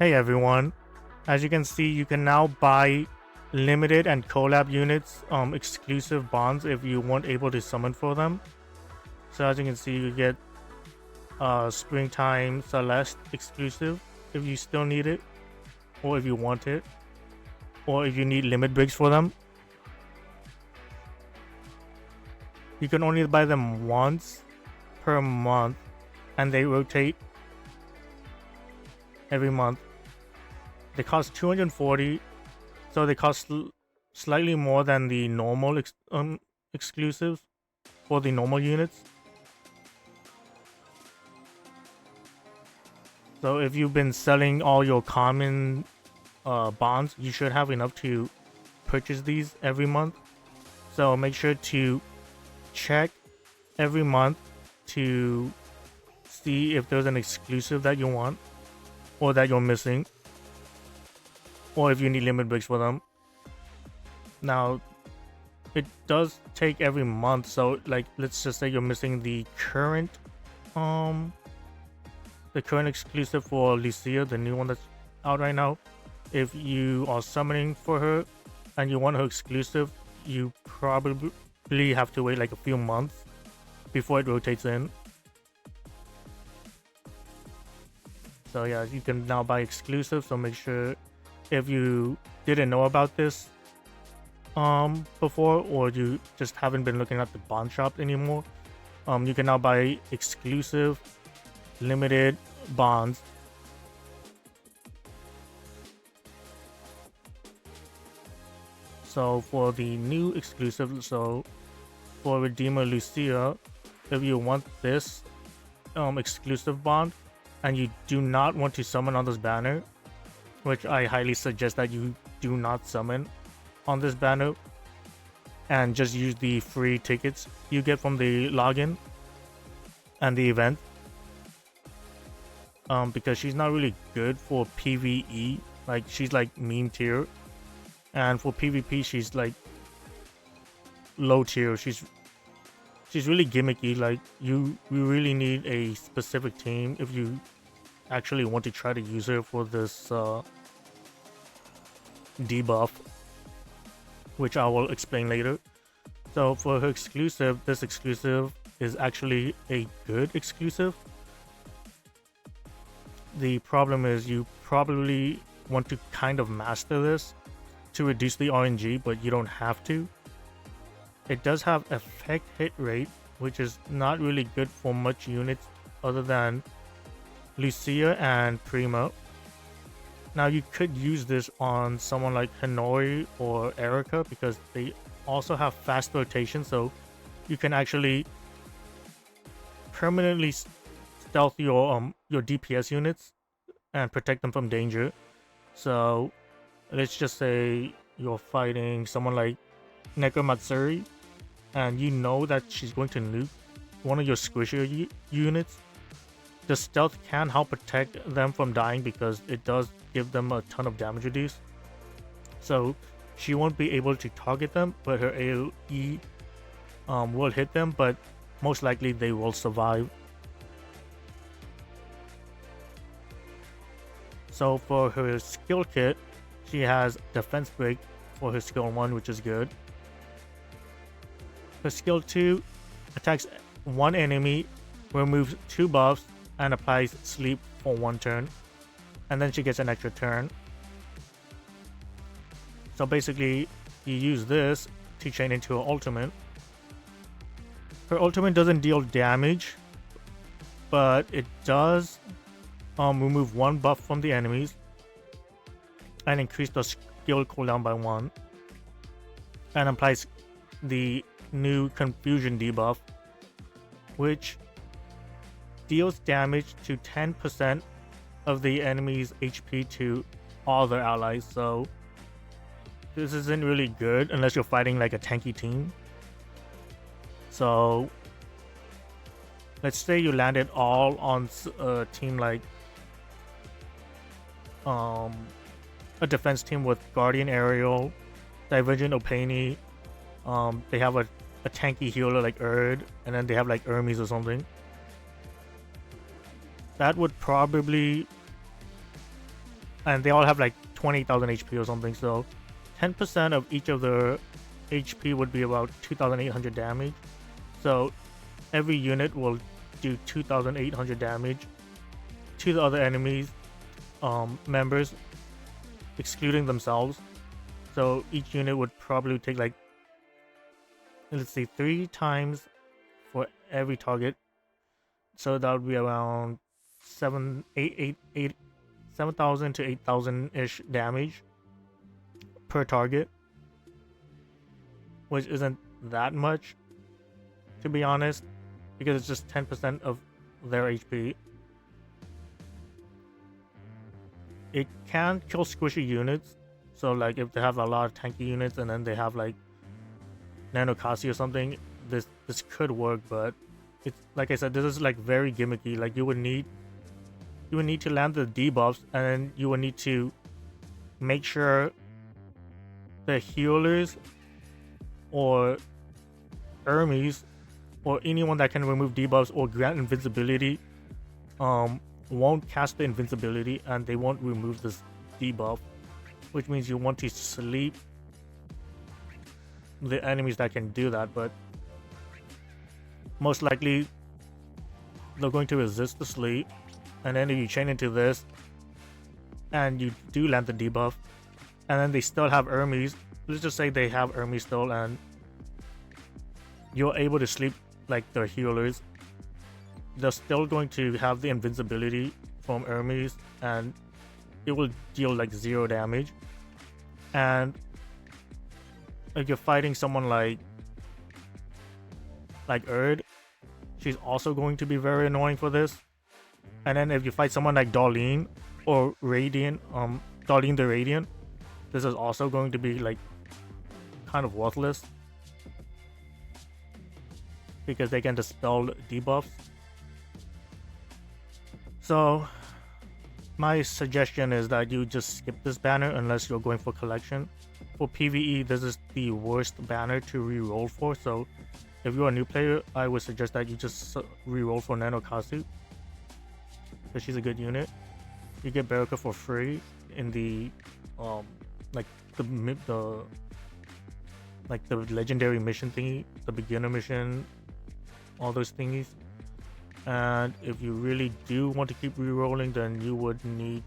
Hey everyone, as you can see, you can now buy limited and collab units, exclusive bonds if you weren't able to summon for them. So as you can see, you get Springtime Celeste exclusive if you still need it, or if you want it, or if you need limit breaks for them. You can only buy them once per month, and they rotate every month. They cost 240, so they cost slightly more than the normal exclusives for the normal units. So if you've been selling all your common bonds, you should have enough to purchase these every month. So make sure to check every month to see if there's an exclusive that you want or that you're missing, or if you need limit breaks for them. Now, it does take every month, so like let's just say you're missing the current exclusive for Lucia, the new one that's out right now. If you are summoning for her and you want her exclusive, you probably have to wait like a few months before it rotates in. So yeah, you can now buy exclusive, so make sure if you didn't know about this before, or you just haven't been looking at the bond shop anymore, you can now buy exclusive limited bonds. So for the new exclusive, so for Redeemer Lucia, if you want this exclusive bond and you do not want to summon on this banner, which I highly suggest that you do not summon on this banner and just use the free tickets you get from the login and the event, because she's not really good for PvE. Like, she's like meme tier, and for PvP she's like low tier. She's really gimmicky. Like, we really need a specific team if you actually want to try to use her for this debuff, which I will explain later. So for her exclusive, this exclusive is actually a good exclusive. The problem is you probably want to kind of master this to reduce the RNG, but you don't have to. It does have effect hit rate, which is not really good for much units other than Lucia and Prima. Now you could use this on someone like Hanori or Erica because they also have fast rotation, so you can actually permanently stealth your DPS units and protect them from danger. So let's just say you're fighting someone like Nekomatsuri and you know that she's going to nuke one of your squishier units. The stealth can help protect them from dying because it does give them a ton of damage reduce. So she won't be able to target them, but her AoE will hit them, but most likely they will survive. So for her skill kit, she has defense break for her skill 1, which is good. Her skill 2 attacks one enemy, removes 2 buffs, and applies sleep for 1 turn, and then she gets an extra turn. So basically you use this to chain into her ultimate. Her ultimate doesn't deal damage, but it does remove 1 buff from the enemies and increase the skill cooldown by 1, and applies the new confusion debuff, which deals damage to 10% of the enemy's HP to all their allies. So this isn't really good unless you're fighting like a tanky team. So let's say you landed all on a team like a defense team with Guardian Ariel, Divergent Opani, they have a tanky healer like Erd, and then they have like Hermes or something. That would probably and they all have like 20,000 HP or something. So 10% of each of their HP would be about 2,800 damage. So every unit will do 2,800 damage to the other enemies members, excluding themselves. So each unit would probably take like, let's see, 3 times for every target. So that would be around 7,000 to 8,000 ish damage per target, which isn't that much, to be honest, because it's just 10% of their HP. It can kill squishy units, so like if they have a lot of tanky units and then they have like Nanokasi or something, this could work, but it's like I said, this is like very gimmicky. Like you would need to land the debuffs, and then you would need to make sure the healers or Hermes or anyone that can remove debuffs or grant invincibility won't cast the invincibility, and they won't remove this debuff, which means you want to sleep the enemies that can do that, but most likely they're going to resist the sleep. And then if you chain into this and you do land the debuff, and then they still have Hermes, let's just say they have Hermes still, and you're able to sleep like their healers, they're still going to have the invincibility from Hermes, and it will deal like 0 damage. And if you're fighting someone like Erd, she's also going to be very annoying for this. And then if you fight someone like Darlene or Radiant, Darlene the Radiant, this is also going to be like kind of worthless because they can dispel debuffs. So my suggestion is that you just skip this banner unless you're going for collection. For PvE, this is the worst banner to reroll for, so if you're a new player, I would suggest that you just reroll for Nanokatsu, because she's a good unit. You get Baraka for free in the like the legendary mission thingy, the beginner mission, all those thingies. And if you really do want to keep rerolling, then you would need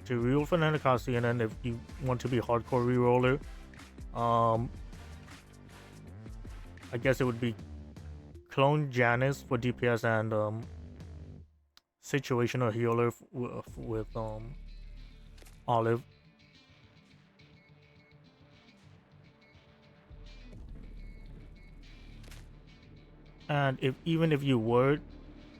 to reroll for Nanokatsu. And then if you want to be hardcore reroller, I guess it would be clone Janice for DPS and situational healer with Olive. And even if you were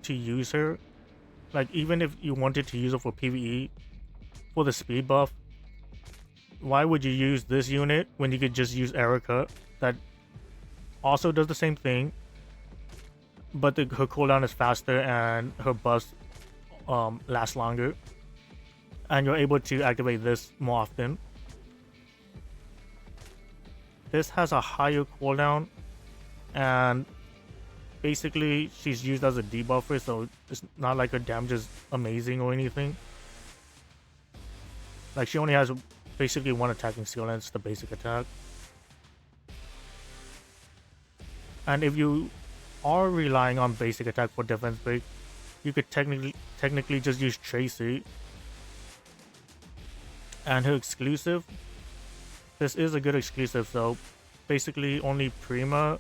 to use her, like even if you wanted to use her for PvE for the speed buff, why would you use this unit when you could just use Erica that also does the same thing, but her cooldown is faster and her buffs last longer, and you're able to activate this more often. This has a higher cooldown, and basically she's used as a debuffer, so it's not like her damage is amazing or anything. Like she only has basically one attacking skill, and it's the basic attack. And if you are relying on basic attack for defense break, you could technically just use Tracy. And her exclusive, this is a good exclusive, so basically only Prima,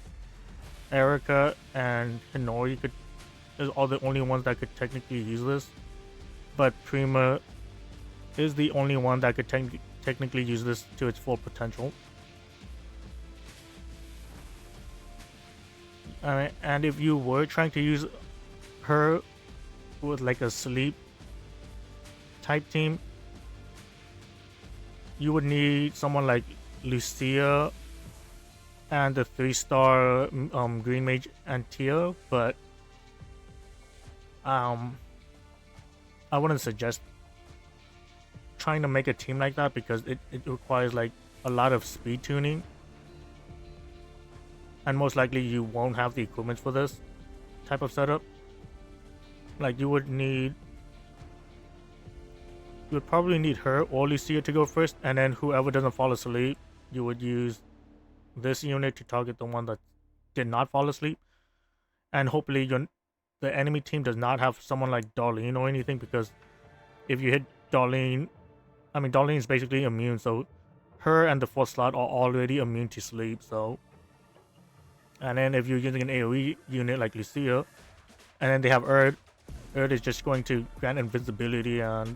Erica, and Hinori is all the only ones that could technically use this. But Prima is the only one that could technically use this to its full potential. And if you were trying to use her with like a sleep type team, you would need someone like Lucia and the 3-star Green Mage Antia, but I wouldn't suggest trying to make a team like that because it requires like a lot of speed tuning. And most likely you won't have the equipment for this type of setup. Like you would need you would probably need her or Lucia to go first, and then whoever doesn't fall asleep, you would use this unit to target the one that did not fall asleep. And hopefully the enemy team does not have someone like Darlene or anything, because if you hit Darlene, I mean, Darlene is basically immune, so her and the fourth slot are already immune to sleep, so. And then if you're using an AoE unit like Lucia, and then they have Erd is just going to grant invincibility and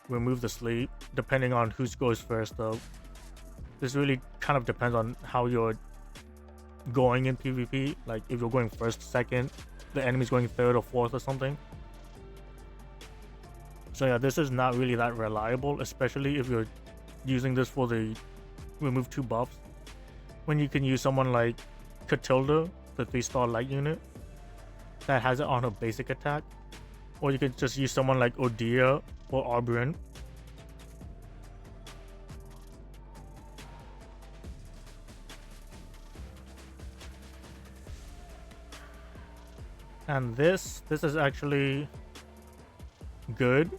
remove the sleep, depending on who goes first, though. This really kind of depends on how you're going in PvP. Like, if you're going first, second, the enemy's going third or fourth or something. So yeah, this is not really that reliable, especially if you're using this for the remove 2 buffs. When you can use someone like Catilda, the 3-star light unit, that has it on her basic attack. Or you could just use someone like Odia or Arbrin. And this is actually good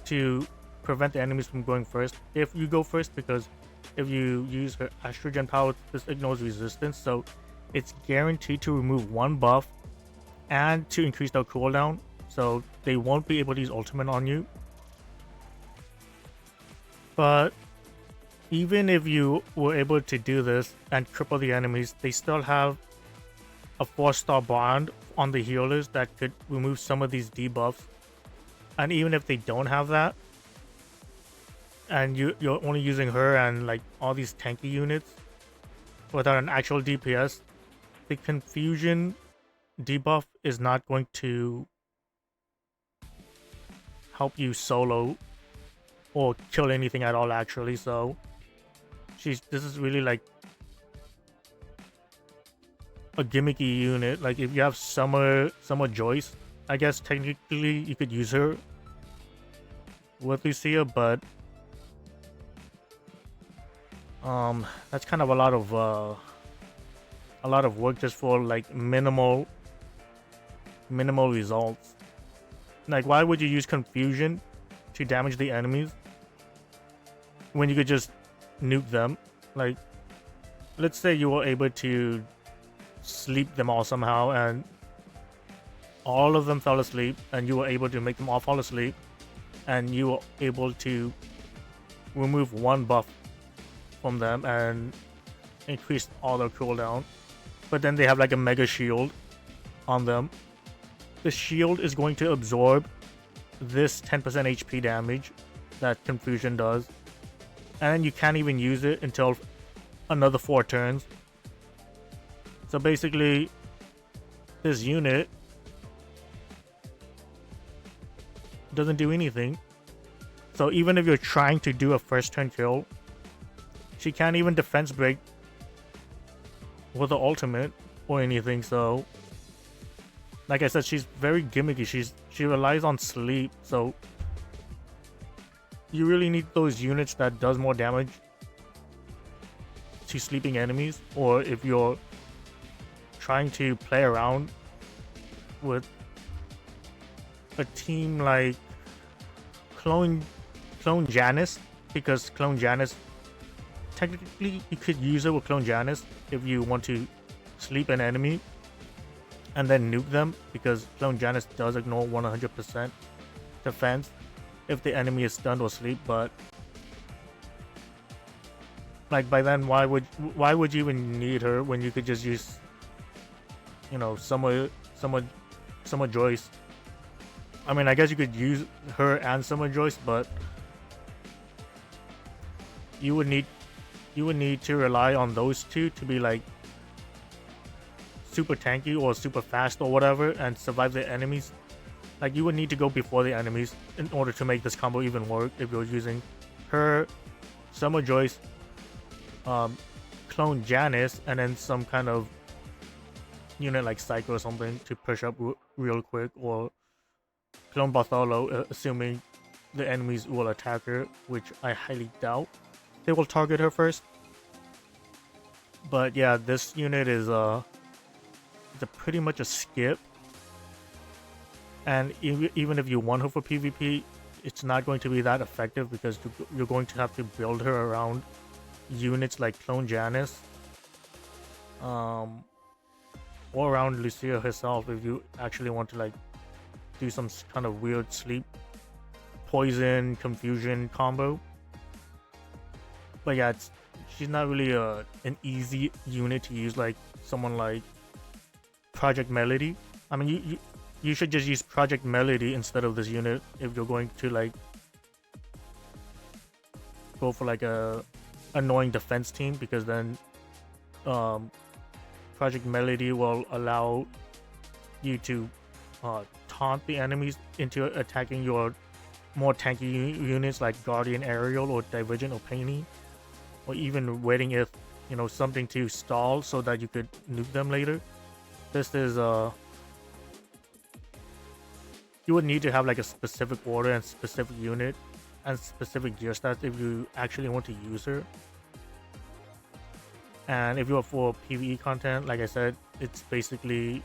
to prevent the enemies from going first if you go first, because if you use her estrogen power, this ignores resistance, so it's guaranteed to remove 1 buff and to increase their cooldown, so they won't be able to use ultimate on you. But even if you were able to do this and cripple the enemies, they still have a 4-star bond on the healers that could remove some of these debuffs. And even if they don't have that, and you're only using her and like all these tanky units without an actual DPS, the confusion debuff is not going to help you solo or kill anything at all, actually. So this is really like a gimmicky unit. Like, if you have Summer Joyce, I guess technically you could use her with Lucia, but that's kind of a lot of work just for like minimal results. Like, why would you use confusion to damage the enemies when you could just nuke them? Like, let's say you were able to sleep them all somehow and all of them fell asleep, and you were able to make them all fall asleep, and you were able to remove 1 buff from them and increase all their cooldown. But then they have like a mega shield on them. The shield is going to absorb this 10% HP damage that confusion does, and you can't even use it until another 4 turns. So basically, this unit doesn't do anything. So even if you're trying to do a first turn kill, she can't even defense break with the ultimate or anything. So like I said, she's very gimmicky. She relies on sleep, so you really need those units that does more damage to sleeping enemies. Or if you're trying to play around with a team like Clone Janice, because Clone Janice, technically you could use it with Clone Janice if you want to sleep an enemy and then nuke them, because Clone Janice does ignore 100% defense if the enemy is stunned or asleep. But like, by then, why would you even need her when you could just use, you know, Summer Joyce? I mean, I guess you could use her and Summer Joyce, but you would need to rely on those two to be like super tanky or super fast or whatever and survive the enemies. Like, you would need to go before the enemies in order to make this combo even work if you're using her, Summer Joyce, Clone Janice, and then some kind of unit like Psycho or something to push up real quick, or Clone Bartholo, assuming the enemies will attack her, which I highly doubt they will target her first. But yeah, this unit is pretty much a skip, and even if you want her for PvP, it's not going to be that effective because you're going to have to build her around units like Clone Janice, or around Lucia herself if you actually want to like do some kind of weird sleep, poison, confusion combo. But yeah, she's not really an easy unit to use like someone like Project Melody. I mean, you should just use Project Melody instead of this unit if you're going to like go for like a annoying defense team, because then Project Melody will allow you to taunt the enemies into attacking your more tanky units like Guardian Aerial or Divergent or Penny, or even waiting if something to stall so that you could nuke them later. This is you would need to have like a specific order and specific unit and specific gear stats if you actually want to use her. And if you're for PvE content, like I said, it's basically,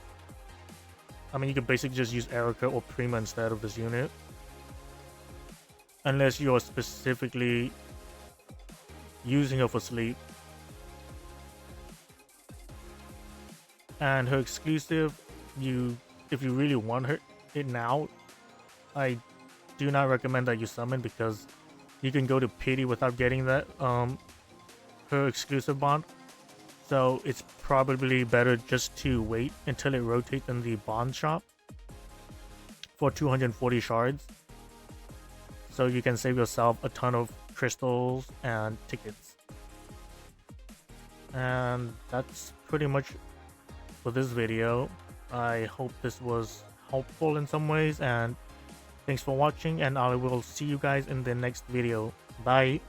I mean, you could basically just use Erica or Prima instead of this unit, unless you're specifically using her for sleep. And her exclusive, if you really want it now, I do not recommend that you summon, because you can go to pity without getting that her exclusive bond. So it's probably better just to wait until it rotates in the bond shop for 240 shards, so you can save yourself a ton of crystals and tickets. And that's pretty much for this video. I hope this was helpful in some ways, and thanks for watching, and I will see you guys in the next video. Bye.